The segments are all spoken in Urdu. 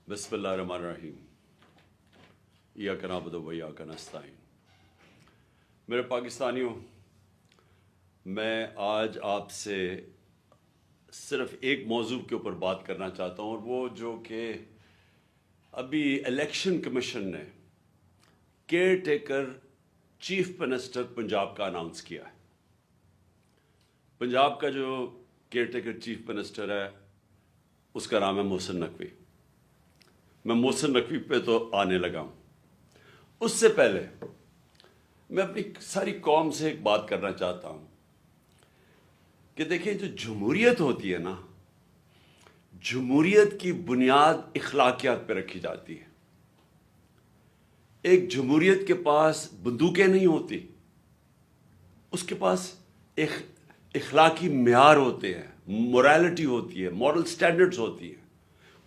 بسم اللہ الرحمن الرحیم ایاک نعبد و ایاک نستعین۔ میرے پاکستانیوں، میں آج آپ سے صرف ایک موضوع کے اوپر بات کرنا چاہتا ہوں، اور وہ جو کہ ابھی الیکشن کمیشن نے care taker chief minister Punjab کا اناؤنس کیا ہے۔ پنجاب کا جو کیئر ٹیکر چیف منسٹر ہے اس کا نام ہے محسن نقوی۔ میں محسن نقوی پہ تو آنے لگا ہوں۔ اس سے پہلے میں اپنی ساری قوم سے ایک بات کرنا چاہتا ہوں کہ دیکھیں، جو جمہوریت ہوتی ہے نا، جمہوریت کی بنیاد اخلاقیات پہ رکھی جاتی ہے۔ ایک جمہوریت کے پاس بندوقیں نہیں ہوتی، اس کے پاس اخلاقی معیار ہوتے ہیں، مورالٹی ہوتی ہے، مورل سٹینڈرڈز ہوتی ہیں۔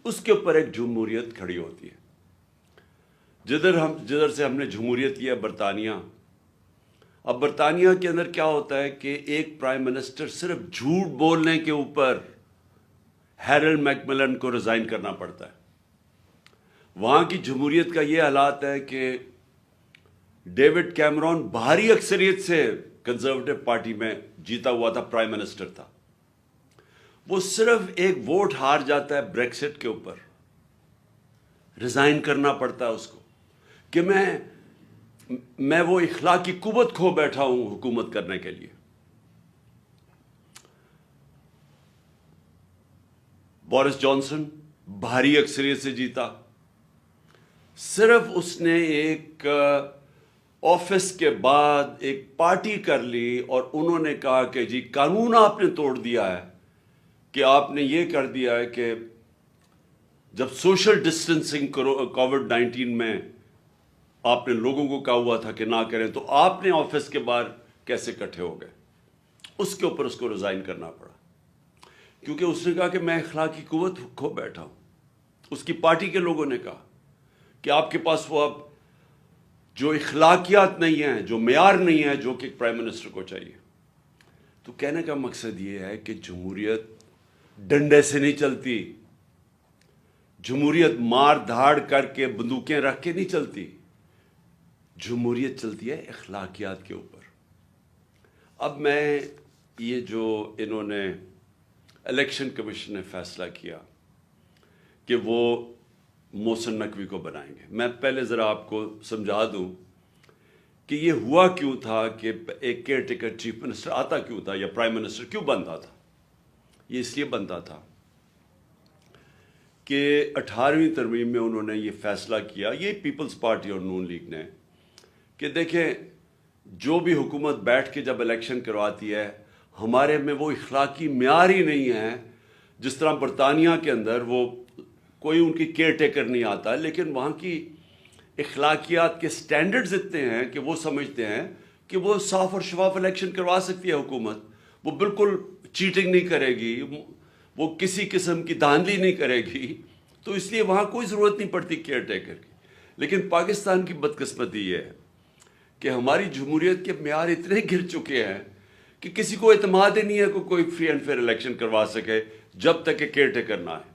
اس کے اوپر ایک جمہوریت کھڑی ہوتی ہے۔ جدھر سے ہم نے جمہوریت کیا برطانیہ، اب برطانیہ کے اندر کیا ہوتا ہے کہ ایک پرائم منسٹر صرف جھوٹ بولنے کے اوپر ہیرلڈ میکملن کو ریزائن کرنا پڑتا ہے۔ وہاں کی جمہوریت کا یہ حالات ہے کہ ڈیوڈ کیمرون بھاری اکثریت سے کنزرویٹو پارٹی میں جیتا ہوا تھا، پرائم منسٹر تھا۔ وہ صرف ایک ووٹ ہار جاتا ہے بریکسٹ کے اوپر، ریزائن کرنا پڑتا ہے اس کو کہ میں وہ اخلاقی قوت کھو بیٹھا ہوں حکومت کرنے کے لیے۔ بورس جانسن بھاری اکثریت سے جیتا، صرف اس نے ایک آفس کے بعد ایک پارٹی کر لی اور انہوں نے کہا کہ جی قانون آپ نے توڑ دیا ہے، کہ آپ نے یہ کر دیا ہے کہ جب سوشل ڈسٹنسنگ کووڈ-19 میں آپ نے لوگوں کو کہا ہوا تھا کہ نہ کریں، تو آپ نے آفس کے باہر کیسے اکٹھے ہو گئے؟ اس کے اوپر اس کو ریزائن کرنا پڑا، کیونکہ اس نے کہا کہ میں اخلاقی قوت کھو بیٹھا ہوں۔ اس کی پارٹی کے لوگوں نے کہا کہ آپ کے پاس وہ اب جو اخلاقیات نہیں ہیں، جو معیار نہیں ہے جو کہ ایک پرائم منسٹر کو چاہیے۔ تو کہنے کا مقصد یہ ہے کہ جمہوریت ڈنڈے سے نہیں چلتی، جمہوریت مار دھاڑ کر کے بندوقیں رکھ کے نہیں چلتی، جمہوریت چلتی ہے اخلاقیات کے اوپر۔ اب میں یہ جو انہوں نے الیکشن کمیشن نے فیصلہ کیا کہ وہ محسن نقوی کو بنائیں گے، میں پہلے ذرا آپ کو سمجھا دوں کہ یہ ہوا کیوں تھا کہ ایک کیئر ٹیکر چیف منسٹر آتا کیوں تھا، یا پرائم منسٹر کیوں بنتا تھا۔ یہ اس لیے بنتا تھا کہ 18ویں ترمیم میں انہوں نے یہ فیصلہ کیا، یہ پیپلز پارٹی اور نون لیگ نے، کہ دیکھیں جو بھی حکومت بیٹھ کے جب الیکشن کرواتی ہے، ہمارے میں وہ اخلاقی معیار ہی نہیں ہے۔ جس طرح برطانیہ کے اندر وہ کوئی ان کی کیئر ٹیکر نہیں آتا، لیکن وہاں کی اخلاقیات کے سٹینڈرڈز اتنے ہیں کہ وہ سمجھتے ہیں کہ وہ صاف اور شفاف الیکشن کروا سکتی ہے حکومت، وہ بالکل چیٹنگ نہیں کرے گی، وہ کسی قسم کی دھاندلی نہیں کرے گی، تو اس لیے وہاں کوئی ضرورت نہیں پڑتی کیئر ٹیکر کی۔ لیکن پاکستان کی بدقسمتی یہ ہے کہ ہماری جمہوریت کے معیار اتنے گر چکے ہیں کہ کسی کو اعتماد ہی نہیں ہے کہ کوئی فری اینڈ فیئر الیکشن کروا سکے جب تک کہ کیئر ٹیکر نہ آئے۔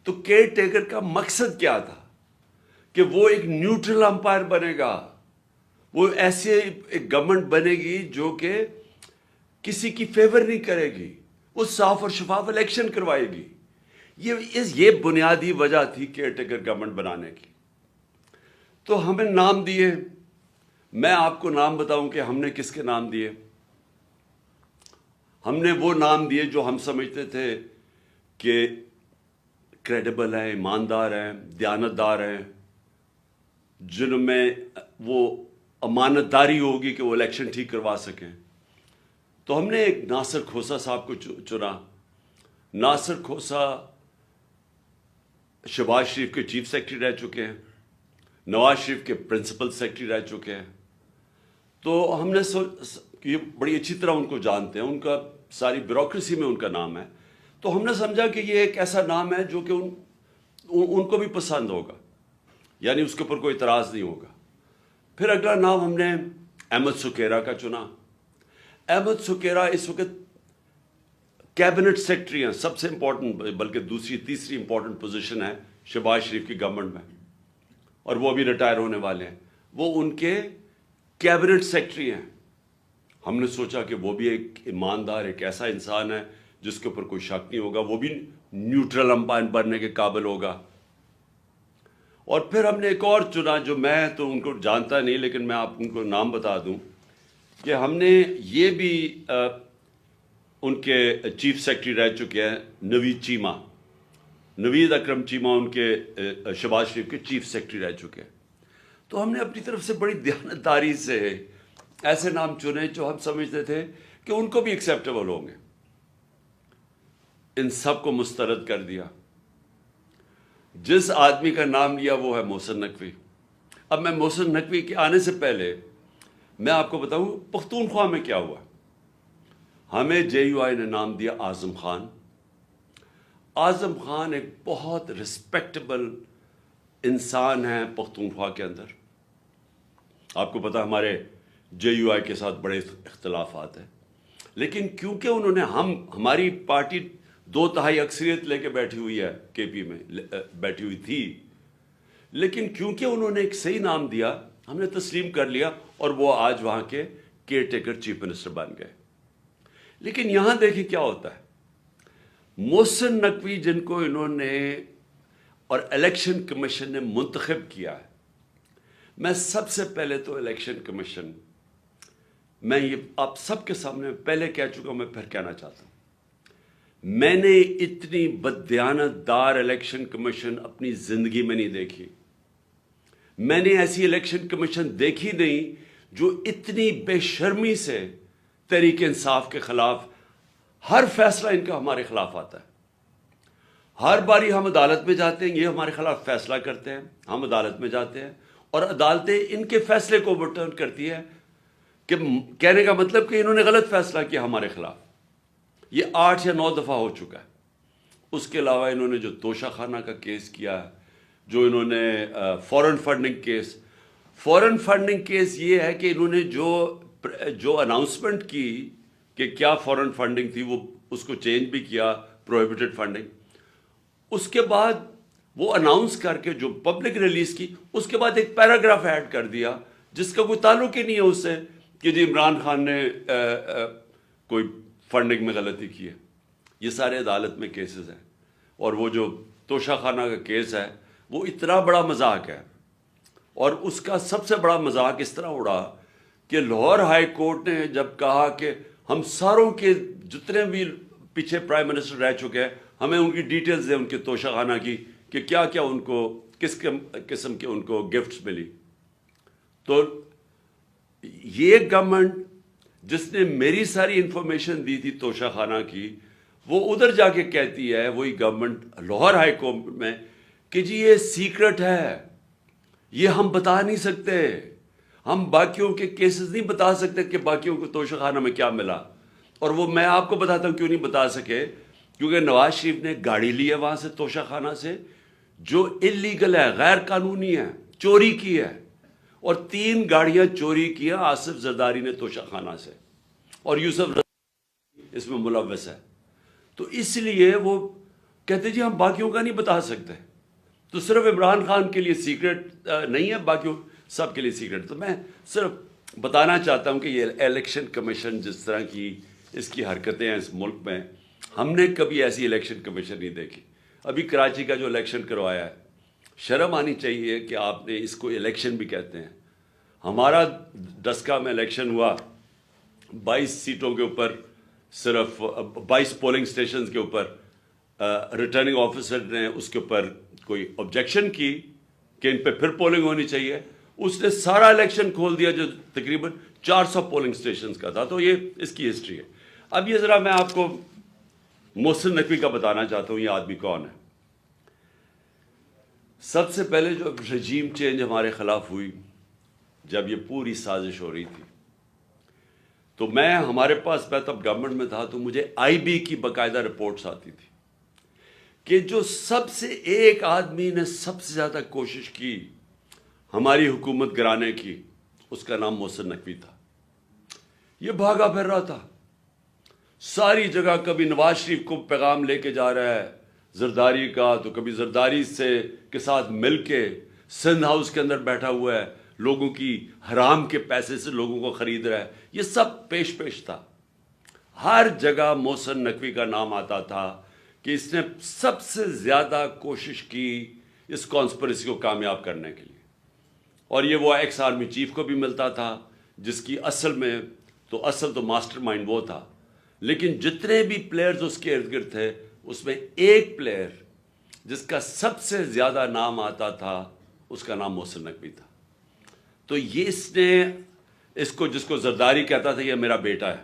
تو کیئر ٹیکر کا مقصد کیا تھا کہ وہ ایک نیوٹرل امپائر بنے گا، وہ ایسے ایک گورنمنٹ بنے گی جو کہ کسی کی فیور نہیں کرے گی، وہ صاف اور شفاف الیکشن کروائے گی۔ یہ بنیادی وجہ تھی کیئر ٹیکر گورنمنٹ بنانے کی۔ تو ہمیں نام دیے، میں آپ کو نام بتاؤں کہ ہم نے کس کے نام دیے۔ ہم نے وہ نام دیے جو ہم سمجھتے تھے کہ کریڈیبل ہیں، ایماندار ہیں، دیانتدار ہیں، جن میں وہ امانت داری ہوگی کہ وہ الیکشن ٹھیک کروا سکیں۔ تو ہم نے ایک ناصر کھوسہ صاحب کو چنا۔ ناصر کھوسہ شہباز شریف کے چیف سیکرٹری رہ چکے ہیں، نواز شریف کے پرنسپل سیکرٹری رہ چکے ہیں۔ تو ہم نے یہ بڑی اچھی طرح ان کو جانتے ہیں، ان کا ساری بیوروکریسی میں ان کا نام ہے۔ تو ہم نے سمجھا کہ یہ ایک ایسا نام ہے جو کہ ان کو بھی پسند ہوگا، یعنی اس کے اوپر کوئی اعتراض نہیں ہوگا۔ پھر اگلا نام ہم نے احمد سکیرا کا چنا۔ احمد سکیرا اس وقت کیبنٹ سیکرٹری ہیں، سب سے امپورٹنٹ، بلکہ دوسری تیسری امپورٹنٹ پوزیشن ہے شہباز شریف کی گورنمنٹ میں، اور وہ ابھی ریٹائر ہونے والے ہیں، وہ ان کے کیبنٹ سیکرٹری ہیں۔ ہم نے سوچا کہ وہ بھی ایک ایماندار، ایک ایسا انسان ہے جس کے اوپر کوئی شک نہیں ہوگا، وہ بھی نیوٹرل امپائر بننے کے قابل ہوگا۔ اور پھر ہم نے ایک اور چنا، جو میں تو ان کو جانتا نہیں لیکن میں آپ ان کو نام بتا دوں کہ ہم نے یہ بھی ان کے چیف سیکرٹری رہ چکے ہیں، نوید چیمہ، نوید اکرم چیمہ ان کے شہباز شریف کے چیف سیکرٹری رہ چکے ہیں۔ تو ہم نے اپنی طرف سے بڑی دیانتداری سے ایسے نام چنے جو ہم سمجھتے تھے کہ ان کو بھی ایکسیپٹیبل ہوں گے، ان سب کو مسترد کر دیا۔ جس آدمی کا نام لیا وہ ہے محسن نقوی۔ اب میں محسن نقوی کے آنے سے پہلے میں آپ کو بتاؤں پختونخوا میں کیا ہوا۔ ہمیں جے یو آئی نے نام دیا اعظم خان۔ اعظم خان ایک بہت رسپیکٹیبل انسان ہے پختونخوا کے اندر۔ آپ کو پتا ہمارے جے یو آئی کے ساتھ بڑے اختلافات ہیں، لیکن کیونکہ انہوں نے ہماری پارٹی 2/3 اکثریت لے کے بیٹھی ہوئی ہے، کے پی میں بیٹھی ہوئی تھی، لیکن کیونکہ انہوں نے ایک صحیح نام دیا ہم نے تسلیم کر لیا، اور وہ آج وہاں کے کیئر ٹیکر چیف منسٹر بن گئے۔ لیکن یہاں دیکھیں کیا ہوتا ہے، محسن نقوی جن کو انہوں نے اور الیکشن کمیشن نے منتخب کیا ہے، میں سب سے پہلے تو الیکشن کمیشن، میں یہ آپ سب کے سامنے پہلے کہہ چکا ہوں، میں پھر کہنا چاہتا ہوں، میں نے اتنی بددیانت دار الیکشن کمیشن اپنی زندگی میں نہیں دیکھی۔ میں نے ایسی الیکشن کمیشن دیکھی نہیں جو اتنی بے شرمی سے تحریک انصاف کے خلاف ہر فیصلہ ان کا ہمارے خلاف آتا ہے۔ ہر باری ہم عدالت میں جاتے ہیں، یہ ہمارے خلاف فیصلہ کرتے ہیں، ہم عدالت میں جاتے ہیں اور عدالتیں ان کے فیصلے کو اوورٹرن کرتی ہے، کہ کہنے کا مطلب کہ انہوں نے غلط فیصلہ کیا ہمارے خلاف۔ یہ 8 یا 9 دفعہ ہو چکا ہے۔ اس کے علاوہ انہوں نے جو توشہ خانہ کا کیس کیا ہے، جو انہوں نے فورن فنڈنگ کیس یہ ہے کہ انہوں نے جو اناؤنسمنٹ کی کہ کیا فورن فنڈنگ تھی، وہ اس کو چینج بھی کیا، پروہیبٹڈ فنڈنگ۔ اس کے بعد وہ اناؤنس کر کے جو پبلک ریلیز کی، اس کے بعد ایک پیراگراف ایڈ کر دیا جس کا کوئی تعلق ہی نہیں ہے اس سے کہ جی عمران خان نے کوئی فنڈنگ میں غلطی کی ہے۔ یہ سارے عدالت میں کیسز ہیں، اور وہ جو توشہ خانہ کا کیس ہے وہ اتنا بڑا مذاق ہے، اور اس کا سب سے بڑا مذاق اس طرح اڑا کہ لاہور ہائی کورٹ نے جب کہا کہ ہم ساروں کے جتنے بھی پیچھے پرائم منسٹر رہ چکے ہیں، ہمیں ان کی ڈیٹیلز دیں ان کے توشہ خانہ کی، کہ کیا کیا ان کو کس قسم کے ان کو گفٹس ملی۔ تو یہ گورنمنٹ جس نے میری ساری انفارمیشن دی تھی توشہ خانہ کی، وہ ادھر جا کے کہتی ہے، وہی گورنمنٹ لاہور ہائی کورٹ میں، کہ جی یہ سیکرٹ ہے، یہ ہم بتا نہیں سکتے، ہم باقیوں کے کیسز نہیں بتا سکتے کہ باقیوں کو توشہ خانہ میں کیا ملا۔ اور وہ میں آپ کو بتاتا ہوں کیوں نہیں بتا سکے، کیونکہ نواز شریف نے گاڑی لی ہے وہاں سے توشہ خانہ سے، جو اللیگل ہے، غیر قانونی ہے، چوری کی ہے، اور 3 گاڑیاں چوری کی ہیں آصف زرداری نے توشہ خانہ سے، اور یوسف رضا اس میں ملوث ہے۔ تو اس لیے وہ کہتے جی ہم باقیوں کا نہیں بتا سکتے، تو صرف عمران خان کے لیے سیکرٹ نہیں ہے، باقیوں سب کے لیے سیکرٹ۔ تو میں صرف بتانا چاہتا ہوں کہ یہ الیکشن کمیشن جس طرح کی اس کی حرکتیں ہیں اس ملک میں، ہم نے کبھی ایسی الیکشن کمیشن نہیں دیکھی۔ ابھی کراچی کا جو الیکشن کروایا ہے، شرم آنی چاہیے کہ آپ نے اس کو الیکشن بھی کہتے ہیں۔ ہمارا ڈسکا میں الیکشن ہوا، 22 سیٹوں کے اوپر، صرف 22 پولنگ سٹیشنز کے اوپر ریٹرننگ آفیسر نے اس کے اوپر کوئی آبجیکشن کی کہ ان پہ پھر پولنگ ہونی چاہیے، اس نے سارا الیکشن کھول دیا جو تقریباً 400 پولنگ سٹیشنز کا تھا۔ تو یہ اس کی ہسٹری ہے۔ اب یہ ذرا میں آپ کو محسن نقوی کا بتانا چاہتا ہوں یہ آدمی کون ہے۔ سب سے پہلے جو رجیم چینج ہمارے خلاف ہوئی، جب یہ پوری سازش ہو رہی تھی، تو ہمارے پاس میں تب گورنمنٹ میں تھا، تو مجھے آئی بی کی باقاعدہ رپورٹس آتی تھی کہ جو سب سے ایک آدمی نے سب سے زیادہ کوشش کی ہماری حکومت گرانے کی، اس کا نام محسن نقوی تھا۔ یہ بھاگا پھر رہا تھا، ساری جگہ کبھی نواز شریف کو پیغام لے کے جا رہا ہے زرداری کا، تو کبھی زرداری کے ساتھ مل کے سندھ ہاؤس کے اندر بیٹھا ہوا ہے، لوگوں کی حرام کے پیسے سے لوگوں کو خرید رہا ہے. یہ سب پیش تھا. ہر جگہ محسن نقوی کا نام آتا تھا کہ اس نے سب سے زیادہ کوشش کی اس کانسپریسی کو کامیاب کرنے کے لیے. اور یہ وہ ایکس آرمی چیف کو بھی ملتا تھا جس کی اصل تو ماسٹر مائنڈ وہ تھا. لیکن جتنے بھی پلیئرز اس کے ارد گرد تھے اس میں ایک پلیئر جس کا سب سے زیادہ نام آتا تھا اس کا نام محسن نقوی تھا. تو یہ جس کو زرداری کہتا تھا یہ میرا بیٹا ہے،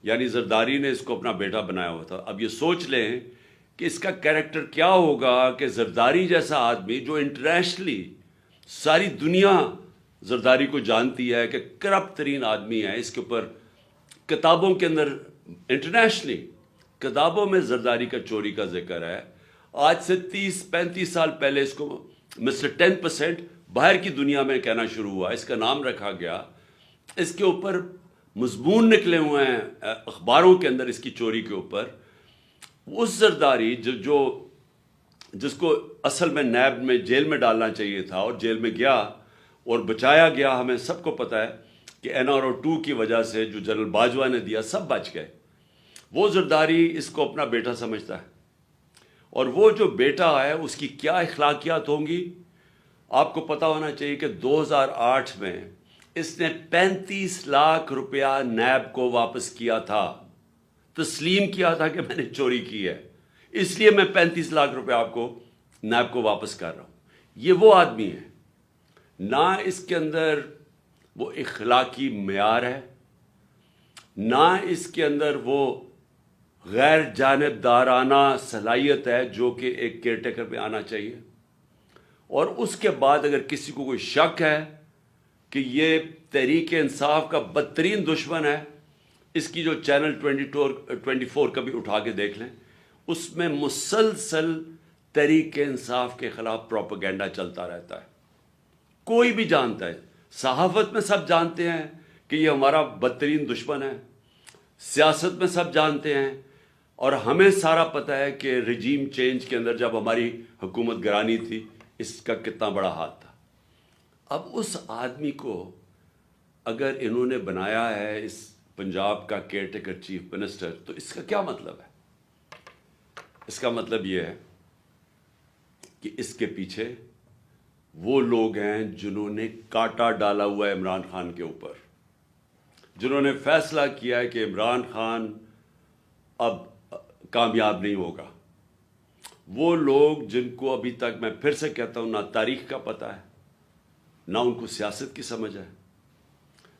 یعنی زرداری نے اس کو اپنا بیٹا بنایا ہوا تھا. اب یہ سوچ لیں کہ اس کا کیریکٹر کیا ہوگا کہ زرداری جیسا آدمی جو انٹرنیشنلی ساری دنیا زرداری کو جانتی ہے کہ کرپٹ ترین آدمی ہے، اس کے اوپر کتابوں کے اندر انٹرنیشنلی کتابوں میں زرداری کا چوری کا ذکر ہے. آج سے 30-35 سال پہلے اس کو مسٹر 10% باہر کی دنیا میں کہنا شروع ہوا، اس کا نام رکھا گیا. اس کے اوپر مضمون نکلے ہوئے ہیں اخباروں کے اندر اس کی چوری کے اوپر. اس زرداری جس کو اصل میں نیب میں جیل میں ڈالنا چاہیے تھا اور جیل میں گیا اور بچایا گیا، ہمیں سب کو پتہ ہے کہ NRO2 کی وجہ سے جو جنرل باجوہ نے دیا سب بچ گئے. وہ زرداری اس کو اپنا بیٹا سمجھتا ہے، اور وہ جو بیٹا ہے اس کی کیا اخلاقیات ہوں گی آپ کو پتہ ہونا چاہیے کہ 2008 میں اس نے 35 لاکھ روپیہ نیب کو واپس کیا تھا. تسلیم کیا تھا کہ میں نے چوری کی ہے، اس لیے میں 35 لاکھ روپے آپ کو نیب کو واپس کر رہا ہوں. یہ وہ آدمی ہے، نہ اس کے اندر وہ اخلاقی معیار ہے، نہ اس کے اندر وہ غیر جانبدارانہ صلاحیت ہے جو کہ ایک کیئر ٹیکر میں آنا چاہیے. اور اس کے بعد اگر کسی کو کوئی شک ہے کہ یہ تحریک انصاف کا بدترین دشمن ہے، اس کی جو چینل 24 کا بھی اٹھا کے دیکھ لیں، اس میں مسلسل تحریک انصاف کے خلاف پروپیگنڈا چلتا رہتا ہے. کوئی بھی جانتا ہے، صحافت میں سب جانتے ہیں کہ یہ ہمارا بدترین دشمن ہے، سیاست میں سب جانتے ہیں، اور ہمیں سارا پتہ ہے کہ رجیم چینج کے اندر جب ہماری حکومت گرانی تھی اس کا کتنا بڑا ہاتھ تھا. اب اس آدمی کو اگر انہوں نے بنایا ہے اس پنجاب کا کیئر ٹیکر چیف منسٹر، تو اس کا کیا مطلب ہے؟ اس کا مطلب یہ ہے کہ اس کے پیچھے وہ لوگ ہیں جنہوں نے کانٹا ڈالا ہوا ہے عمران خان کے اوپر، جنہوں نے فیصلہ کیا ہے کہ عمران خان اب کامیاب نہیں ہوگا. وہ لوگ جن کو ابھی تک میں پھر سے کہتا ہوں نہ تاریخ کا پتہ ہے، نہ ان کو سیاست کی سمجھ ہے،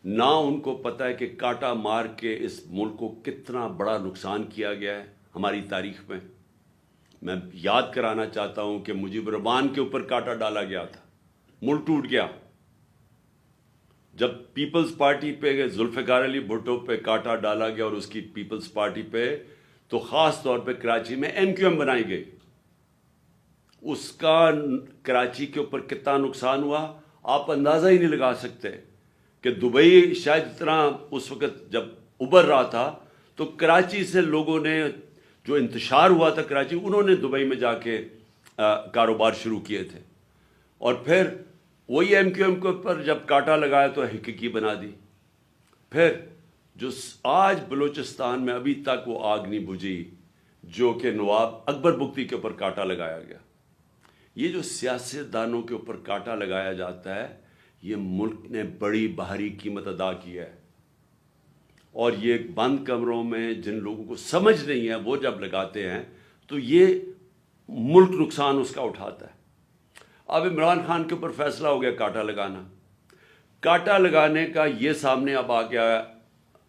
نہ ان کو پتہ ہے کہ کانٹا مار کے اس ملک کو کتنا بڑا نقصان کیا گیا ہے ہماری تاریخ میں. میں یاد کرانا چاہتا ہوں کہ مجیب الرحمان کے اوپر کانٹا ڈالا گیا تھا، ملک ٹوٹ گیا. جب پیپلز پارٹی پہ ذوالفقار علی بھٹو پہ کانٹا ڈالا گیا اور اس کی پیپلز پارٹی پہ، تو خاص طور پہ کراچی میں MQM بنائی گئی. اس کا کراچی کے اوپر کتنا نقصان ہوا آپ اندازہ ہی نہیں لگا سکتے. کہ دبئی شاید اتنا اس وقت جب ابھر رہا تھا تو کراچی سے لوگوں نے جو انتشار ہوا تھا کراچی، انہوں نے دبئی میں جا کے کاروبار شروع کیے تھے. اور پھر وہی MQM کے اوپر جب کانٹا لگایا تو حقیقی بنا دی. پھر جو آج بلوچستان میں ابھی تک وہ آگ نہیں بجھی جو کہ نواب اکبر بگٹی کے اوپر کانٹا لگایا گیا. یہ جو سیاستدانوں کے اوپر کانٹا لگایا جاتا ہے، یہ ملک نے بڑی بھاری قیمت ادا کی ہے. اور یہ بند کمروں میں جن لوگوں کو سمجھ نہیں ہے وہ جب لگاتے ہیں تو یہ ملک نقصان اس کا اٹھاتا ہے. اب عمران خان کے اوپر فیصلہ ہو گیا کانٹا لگانا. کانٹا لگانے کا یہ سامنے اب آ گیا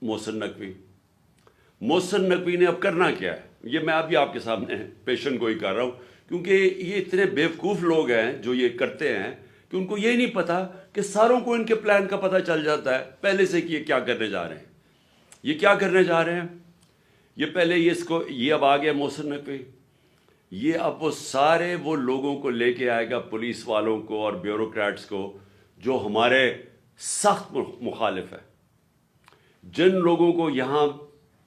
محسن نقوی. محسن نقوی نے اب کرنا کیا ہے، یہ میں ابھی آپ کے سامنے پیشن گوئی کر رہا ہوں، کیونکہ یہ اتنے بیوقوف لوگ ہیں جو یہ کرتے ہیں کہ ان کو یہ نہیں پتا کہ ساروں کو ان کے پلان کا پتہ چل جاتا ہے پہلے سے کہ یہ کیا کرنے جا رہے ہیں. یہ کیا کرنے جا رہے ہیں، یہ پہلے یہ اب آ گیا محسن نقوی. یہ اب وہ سارے وہ لوگوں کو لے کے آئے گا، پولیس والوں کو اور بیوروکریٹس کو جو ہمارے سخت مخالف ہے، جن لوگوں کو یہاں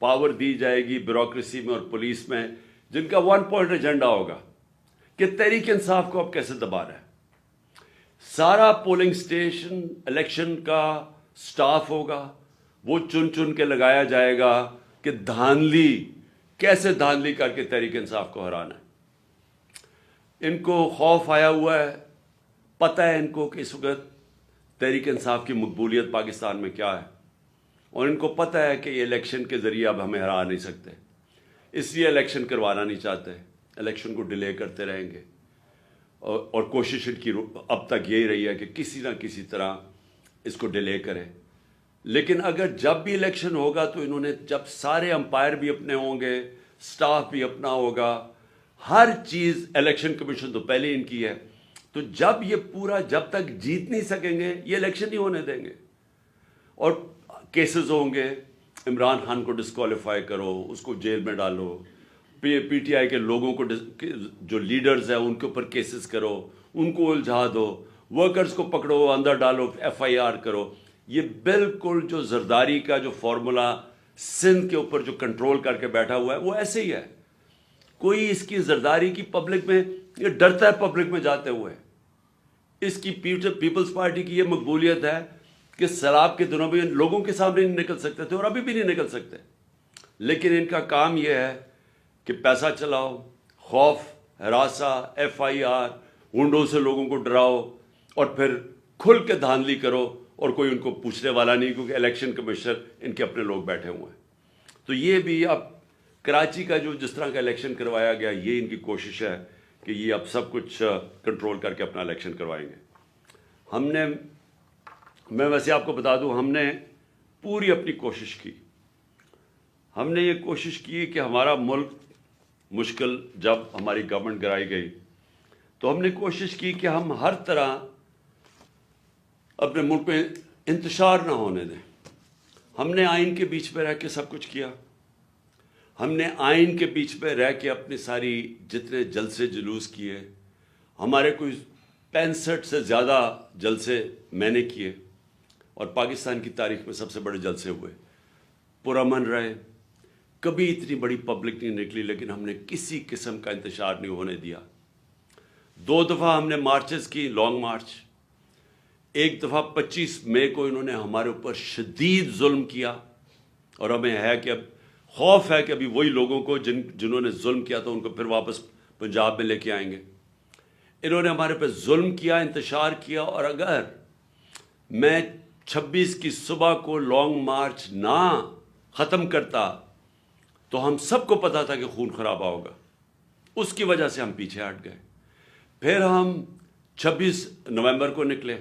پاور دی جائے گی بیوروکریسی میں اور پولیس میں، جن کا 1 پوائنٹ ایجنڈا ہوگا کہ تحریک انصاف کو اب کیسے دبا رہا ہے۔ سارا پولنگ سٹیشن الیکشن کا سٹاف ہوگا، وہ چن چن کے لگایا جائے گا کہ کیسے دھاندلی کر کے تحریک انصاف کو ہرانا ہے۔ ان کو خوف آیا ہوا ہے، پتہ ہے ان کو کہ اس وقت تحریک انصاف کی مقبولیت پاکستان میں کیا ہے، اور ان کو پتہ ہے کہ یہ الیکشن کے ذریعے اب ہمیں ہرا نہیں سکتے، اس لیے الیکشن کروانا نہیں چاہتے، الیکشن کو ڈیلے کرتے رہیں گے، اور کوشش ان کی اب تک یہی رہی ہے کہ کسی نہ کسی طرح اس کو ڈیلے کریں۔ لیکن اگر جب بھی الیکشن ہوگا تو انہوں نے، جب سارے امپائر بھی اپنے ہوں گے، سٹاف بھی اپنا ہوگا، ہر چیز، الیکشن کمیشن تو پہلے ان کی ہے، تو جب یہ پورا، جب تک جیت نہیں سکیں گے یہ الیکشن نہیں ہونے دیں گے، اور کیسز ہوں گے، عمران خان کو ڈسکوالیفائی کرو، اس کو جیل میں ڈالو، پی ٹی آئی کے لوگوں کو، جو لیڈرز ہیں ان کے اوپر کیسز کرو، ان کو الجھا دو، ورکرز کو پکڑو، اندر ڈالو، FIR کرو۔ یہ بالکل جو زرداری کا جو فارمولا سندھ کے اوپر جو کنٹرول کر کے بیٹھا ہوا ہے وہ ایسے ہی ہے۔ کوئی اس کی زرداری کی پبلک میں، یہ ڈرتا ہے پبلک میں جاتے ہوئے۔ اس کی پیپلز پارٹی کی یہ مقبولیت ہے کہ سیلاب کے دنوں میں لوگوں کے سامنے نہیں نکل سکتے تھے، اور ابھی بھی نہیں نکل سکتے، لیکن ان کا کام یہ ہے کہ پیسہ چلاؤ، خوف، ہراساں، FIR، گنڈوں سے لوگوں کو ڈراؤ، اور پھر کھل کے دھاندلی کرو، اور کوئی ان کو پوچھنے والا نہیں، کیونکہ الیکشن کمیشنر ان کے اپنے لوگ بیٹھے ہوئے ہیں۔ تو یہ بھی اب کراچی کا جو جس طرح کا الیکشن کروایا گیا، یہ ان کی کوشش ہے کہ یہ اب سب کچھ کنٹرول کر کے اپنا الیکشن کروائیں گے۔ میں ویسے آپ کو بتا دوں، ہم نے پوری اپنی کوشش کی، ہم نے یہ کوشش کی کہ ہمارا ملک مشکل، جب ہماری گورنمنٹ گرائی گئی تو ہم نے کوشش کی کہ ہم ہر طرح اپنے ملک میں انتشار نہ ہونے دیں۔ ہم نے آئین کے بیچ پہ رہ کے سب کچھ کیا، ہم نے آئین کے بیچ پہ رہ کے اپنی ساری جتنے جلسے جلوس کیے، ہمارے کوئی 65 سے زیادہ جلسے میں نے کیے، اور پاکستان کی تاریخ میں سب سے بڑے جلسے ہوئے، پرامن رہے، کبھی اتنی بڑی پبلک نہیں نکلی، لیکن ہم نے کسی قسم کا انتشار نہیں ہونے دیا۔ 2 دفعہ ہم نے مارچز کی، لانگ مارچ، ایک دفعہ 25 مئی کو انہوں نے ہمارے اوپر شدید ظلم کیا، اور ہمیں ہے کہ اب خوف ہے کہ ابھی وہی لوگوں کو جنہوں نے ظلم کیا تھا ان کو پھر واپس پنجاب میں لے کے آئیں گے۔ انہوں نے ہمارے پہ ظلم کیا، انتشار کیا، اور اگر میں 26 کی صبح کو لانگ مارچ نہ ختم کرتا تو ہم سب کو پتا تھا کہ خون خرابہ ہوگا، اس کی وجہ سے ہم پیچھے ہٹ گئے۔ پھر ہم 26 نومبر کو نکلے،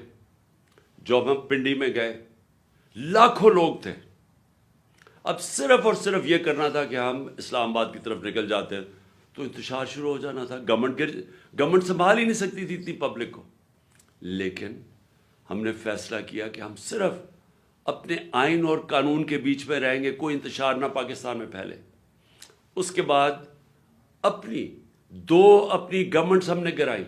جب ہم پنڈی میں گئے، لاکھوں لوگ تھے، اب صرف اور صرف یہ کرنا تھا کہ ہم اسلام آباد کی طرف نکل جاتے تو انتشار شروع ہو جانا تھا، گورنمنٹ سنبھال ہی نہیں سکتی تھی اتنی پبلک کو۔ لیکن ہم نے فیصلہ کیا کہ ہم صرف اپنے آئین اور قانون کے بیچ میں رہیں گے، کوئی انتشار نہ پاکستان میں پھیلے۔ اس کے بعد اپنی گورنمنٹس ہم نے گرائی۔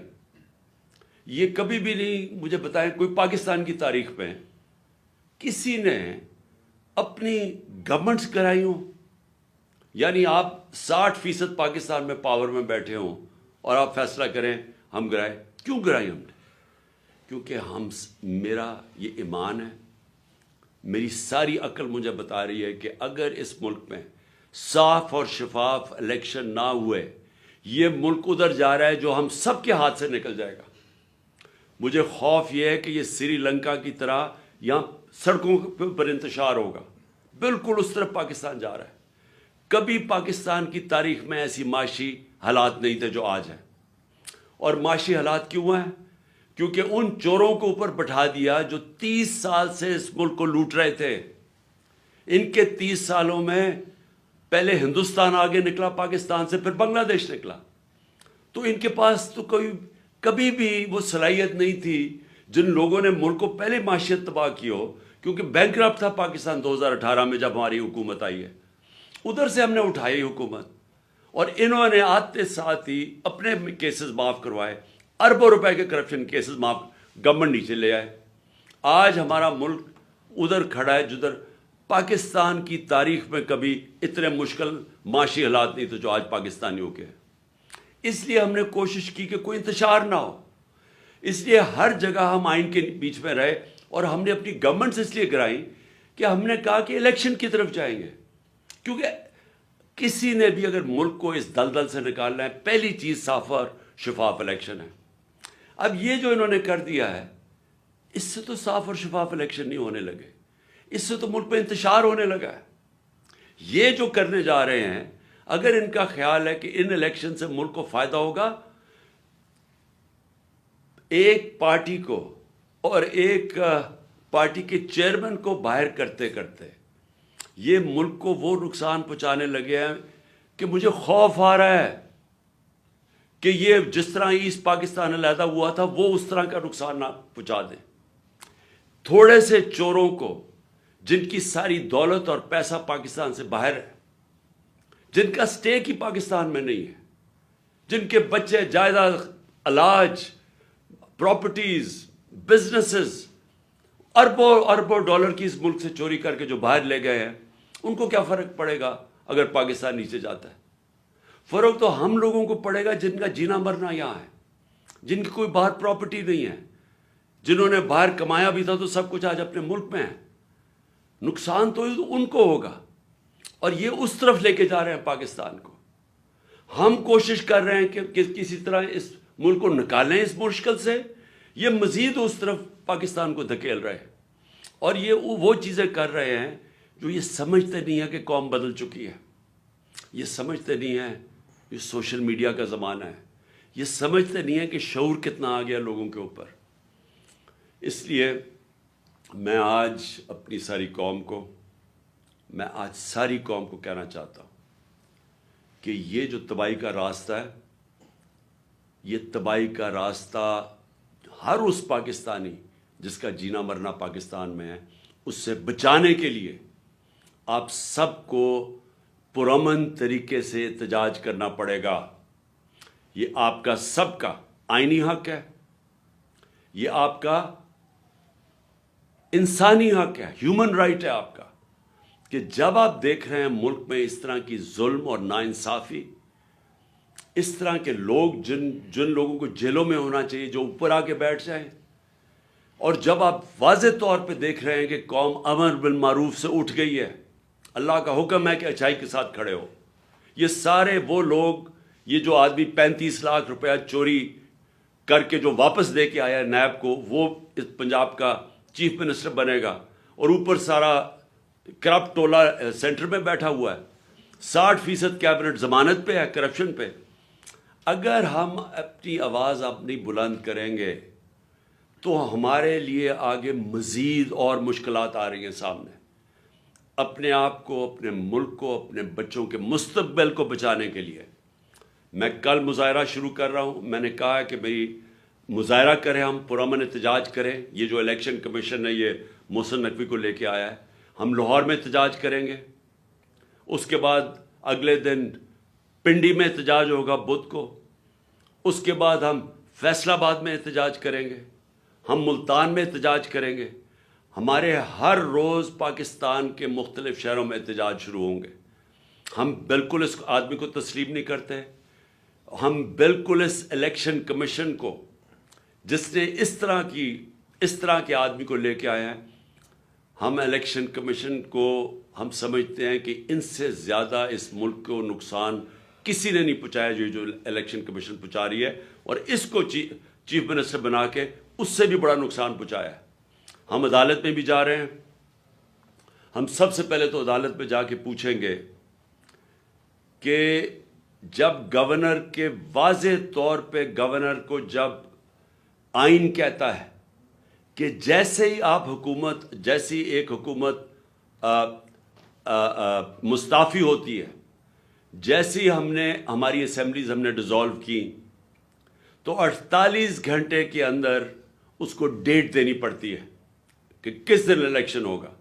یہ کبھی بھی نہیں، مجھے بتائیں کوئی پاکستان کی تاریخ میں کسی نے اپنی گورنمنٹس گرائی ہوں؟ یعنی آپ 60% پاکستان میں پاور میں بیٹھے ہوں اور آپ فیصلہ کریں ہم گرائے۔ کیوں گرائی ہم نے؟ کیونکہ میرا یہ ایمان ہے، میری ساری عقل مجھے بتا رہی ہے کہ اگر اس ملک میں صاف اور شفاف الیکشن نہ ہوئے، یہ ملک ادھر جا رہا ہے جو ہم سب کے ہاتھ سے نکل جائے گا۔ مجھے خوف یہ ہے کہ یہ سری لنکا کی طرح یہاں سڑکوں پر انتشار ہوگا، بالکل اس طرف پاکستان جا رہا ہے۔ کبھی پاکستان کی تاریخ میں ایسی معاشی حالات نہیں تھے جو آج ہیں۔ اور معاشی حالات کیوں ہیں؟ کیونکہ ان چوروں کو اوپر بٹھا دیا جو 30 سال سے اس ملک کو لوٹ رہے تھے۔ ان کے 30 سالوں میں پہلے ہندوستان آگے نکلا پاکستان سے، پھر بنگلہ دیش نکلا، تو ان کے پاس تو کبھی بھی وہ صلاحیت نہیں تھی جن لوگوں نے ملک کو پہلے معیشت تباہ کی ہو، کیونکہ بینکرپٹ تھا پاکستان 2018 میں جب ہماری حکومت آئی ہے، ادھر سے ہم نے اٹھائی حکومت، اور انہوں نے آتے ساتھ ہی اپنے کیسز معاف کروائے، اربوں روپے کے کرپشن کیسز معاف، گورنمنٹ نیچے لے آئے۔ آج ہمارا ملک ادھر کھڑا ہے جدھر پاکستان کی تاریخ میں کبھی اتنے مشکل معاشی حالات نہیں تھے جو آج پاکستانیوں کے ہیں. اس لیے ہم نے کوشش کی کہ کوئی انتشار نہ ہو. اس لیے ہر جگہ ہم آئین کے بیچ میں رہے, اور ہم نے اپنی گورنمنٹ سے اس لیے کرائی کہ ہم نے کہا کہ الیکشن کی طرف جائیں گے. کیونکہ کسی نے بھی اگر ملک کو اس دلدل سے نکالنا ہے, پہلی چیز صاف اور شفاف الیکشن ہے. اب یہ جو انہوں نے کر دیا ہے, اس سے تو صاف اور شفاف الیکشن نہیں ہونے لگے, اس سے تو ملک میں انتشار ہونے لگا ہے. یہ جو کرنے جا رہے ہیں, اگر ان کا خیال ہے کہ ان الیکشن سے ملک کو فائدہ ہوگا, ایک پارٹی کو اور ایک پارٹی کے چیئرمین کو باہر کرتے کرتے یہ ملک کو وہ نقصان پہنچانے لگے ہیں کہ مجھے خوف آ رہا ہے کہ یہ جس طرح ایسٹ پاکستان علیحدہ ہوا تھا وہ اس طرح کا نقصان نہ پہنچا دیں. تھوڑے سے چوروں کو جن کی ساری دولت اور پیسہ پاکستان سے باہر ہے, جن کا سٹیک ہی پاکستان میں نہیں ہے, جن کے بچے جائیداد, علاج, پراپرٹیز, بزنسز اربوں اربوں ڈالر کی اس ملک سے چوری کر کے جو باہر لے گئے ہیں, ان کو کیا فرق پڑے گا اگر پاکستان نیچے جاتا ہے؟ فرق تو ہم لوگوں کو پڑے گا جن کا جینا مرنا یہاں ہے, جن کی کوئی باہر پراپرٹی نہیں ہے, جنہوں نے باہر کمایا بھی تھا تو سب کچھ آج اپنے ملک میں ہے. نقصان تو ان کو ہوگا, اور یہ اس طرف لے کے جا رہے ہیں پاکستان کو. ہم کوشش کر رہے ہیں کہ کسی طرح اس ملک کو نکالیں اس مشکل سے, یہ مزید اس طرف پاکستان کو دھکیل رہے ہیں. اور یہ وہ چیزیں کر رہے ہیں جو یہ سمجھتے نہیں ہے کہ قوم بدل چکی ہے, یہ سمجھتے نہیں ہیں یہ سوشل میڈیا کا زمانہ ہے, یہ سمجھتے نہیں ہیں کہ شعور کتنا آ گیا لوگوں کے اوپر. اس لیے میں آج اپنی ساری قوم کو کہنا چاہتا ہوں کہ یہ جو تباہی کا راستہ ہے, یہ تباہی کا راستہ ہر اس پاکستانی جس کا جینا مرنا پاکستان میں ہے, اس سے بچانے کے لیے آپ سب کو پرامن طریقے سے احتجاج کرنا پڑے گا. یہ آپ کا سب کا آئینی حق ہے, یہ آپ کا انسانی حق ہے, ہیومن رائٹ ہے آپ کا, کہ جب آپ دیکھ رہے ہیں ملک میں اس طرح کی ظلم اور ناانصافی, اس طرح کے لوگ جن لوگوں کو جیلوں میں ہونا چاہیے جو اوپر آ کے بیٹھ جائیں, اور جب آپ واضح طور پہ دیکھ رہے ہیں کہ قوم امر بالمعروف سے اٹھ گئی ہے, اللہ کا حکم ہے کہ اچھائی کے ساتھ کھڑے ہو. یہ سارے وہ لوگ, یہ جو آدمی 35 لاکھ روپیہ چوری کر کے جو واپس دے کے آیا ہے نیب کو, وہ اس پنجاب کا چیف منسٹر بنے گا, اور اوپر سارا کرپٹ ٹولہ سینٹر میں بیٹھا ہوا ہے, 60% کیبنٹ ضمانت پہ ہے کرپشن پہ. اگر ہم اپنی آواز اپنی بلند کریں گے تو ہمارے لیے آگے مزید اور مشکلات آ رہی ہیں سامنے. اپنے آپ کو, اپنے ملک کو, اپنے بچوں کے مستقبل کو بچانے کے لیے میں کل مظاہرہ شروع کر رہا ہوں. میں نے کہا ہے کہ بھئی مظاہرہ کریں, ہم پرامن احتجاج کریں. یہ جو الیکشن کمیشن ہے یہ محسن نقوی کو لے کے آیا ہے, ہم لاہور میں احتجاج کریں گے. اس کے بعد اگلے دن پنڈی میں احتجاج ہوگا بدھ کو. اس کے بعد ہم فیصل آباد میں احتجاج کریں گے, ہم ملتان میں احتجاج کریں گے. ہمارے ہر روز پاکستان کے مختلف شہروں میں احتجاج شروع ہوں گے. ہم بالکل اس آدمی کو تسلیم نہیں کرتے. ہم بالکل اس الیکشن کمیشن کو, جس نے اس طرح کے آدمی کو لے کے آئے ہیں, ہم الیکشن کمیشن کو ہم سمجھتے ہیں کہ ان سے زیادہ اس ملک کو نقصان کسی نے نہیں پہنچایا جو الیکشن کمیشن پہنچا رہی ہے, اور اس کو چیف منسٹر بنا کے اس سے بھی بڑا نقصان پہنچایا ہے. ہم عدالت میں بھی جا رہے ہیں. ہم سب سے پہلے تو عدالت میں جا کے پوچھیں گے کہ جب گورنر کے واضح طور پہ گورنر کو جب آئین کہتا ہے کہ جیسے ہی آپ جیسی ایک حکومت مستعفی ہوتی ہے, جیسی ہماری اسمبلیز ہم نے ڈیزالو کی, تو 48 گھنٹے کے اندر اس کو ڈیٹ دینی پڑتی ہے کہ کس دن الیکشن ہوگا.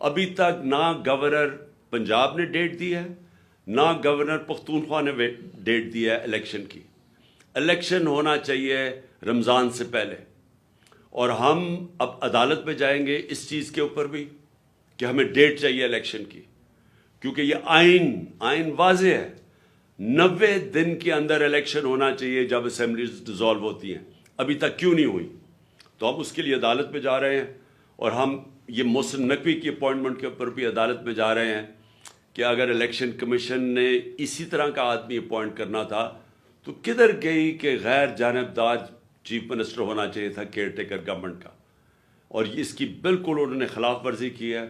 ابھی تک نہ گورنر پنجاب نے ڈیٹ دی ہے, نہ گورنر پختونخوا نے ڈیٹ دی ہے الیکشن کی. الیکشن ہونا چاہیے رمضان سے پہلے, اور ہم اب عدالت میں جائیں گے اس چیز کے اوپر بھی کہ ہمیں ڈیٹ چاہیے الیکشن کی، کیونکہ یہ آئین واضح ہے، 90 دن کے اندر الیکشن ہونا چاہیے جب اسمبلیز ڈیزالو ہوتی ہیں، ابھی تک کیوں نہیں ہوئی؟ تو ہم اس کے لیے عدالت میں جا رہے ہیں، اور ہم یہ محسن نقوی کی اپوائنٹمنٹ کے اوپر بھی عدالت میں جا رہے ہیں کہ اگر الیکشن کمیشن نے اسی طرح کا آدمی اپوائنٹ کرنا تھا تو کدھر گئی کہ غیر جانبدار چیف منسٹر ہونا چاہیے تھا کیئر ٹیکر گورنمنٹ کا، اور اس کی بالکل انہوں نے خلاف ورزی کی ہے۔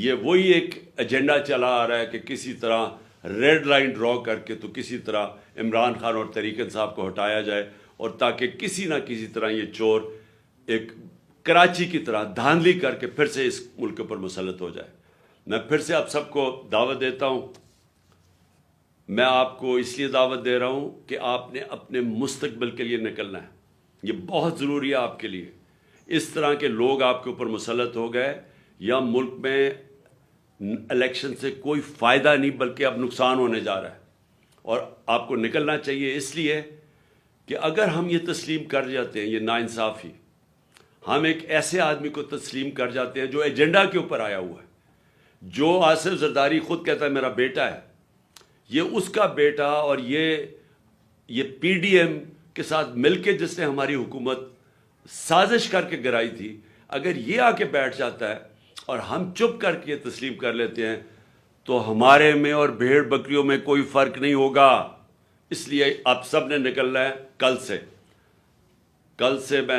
یہ وہی ایک ایجنڈا چلا آ رہا ہے کہ کسی طرح ریڈ لائن ڈرا کر کے تو کسی طرح عمران خان اور طریق انصاف کو ہٹایا جائے، اور تاکہ کسی نہ کسی طرح یہ چور ایک کراچی کی طرح دھاندلی کر کے پھر سے اس ملک پر مسلط ہو جائے۔ میں پھر سے آپ سب کو دعوت دیتا ہوں، میں آپ کو اس لیے دعوت دے رہا ہوں کہ آپ نے اپنے مستقبل کے لیے نکلنا ہے، یہ بہت ضروری ہے آپ کے لیے۔ اس طرح کے لوگ آپ کے اوپر مسلط ہو گئے، یا ملک میں الیکشن سے کوئی فائدہ نہیں بلکہ اب نقصان ہونے جا رہا ہے، اور آپ کو نکلنا چاہیے اس لیے کہ اگر ہم یہ تسلیم کر جاتے ہیں، یہ ناانصافی، ہم ایک ایسے آدمی کو تسلیم کر جاتے ہیں جو ایجنڈا کے اوپر آیا ہوا ہے، جو آصف زرداری خود کہتا ہے میرا بیٹا ہے، یہ اس کا بیٹا، اور یہ پی ڈی ایم کے ساتھ مل کے جس نے ہماری حکومت سازش کر کے گرائی تھی، اگر یہ آ کے بیٹھ جاتا ہے اور ہم چپ کر کے تسلیم کر لیتے ہیں تو ہمارے میں اور بھیڑ بکریوں میں کوئی فرق نہیں ہوگا۔ اس لیے آپ سب نے نکلنا ہے کل سے میں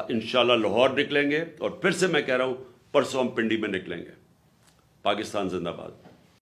انشاءاللہ لاہور نکلیں گے، اور پھر سے میں کہہ رہا ہوں پرسوں ہم پنڈی میں نکلیں گے۔ پاکستان زندہ باد۔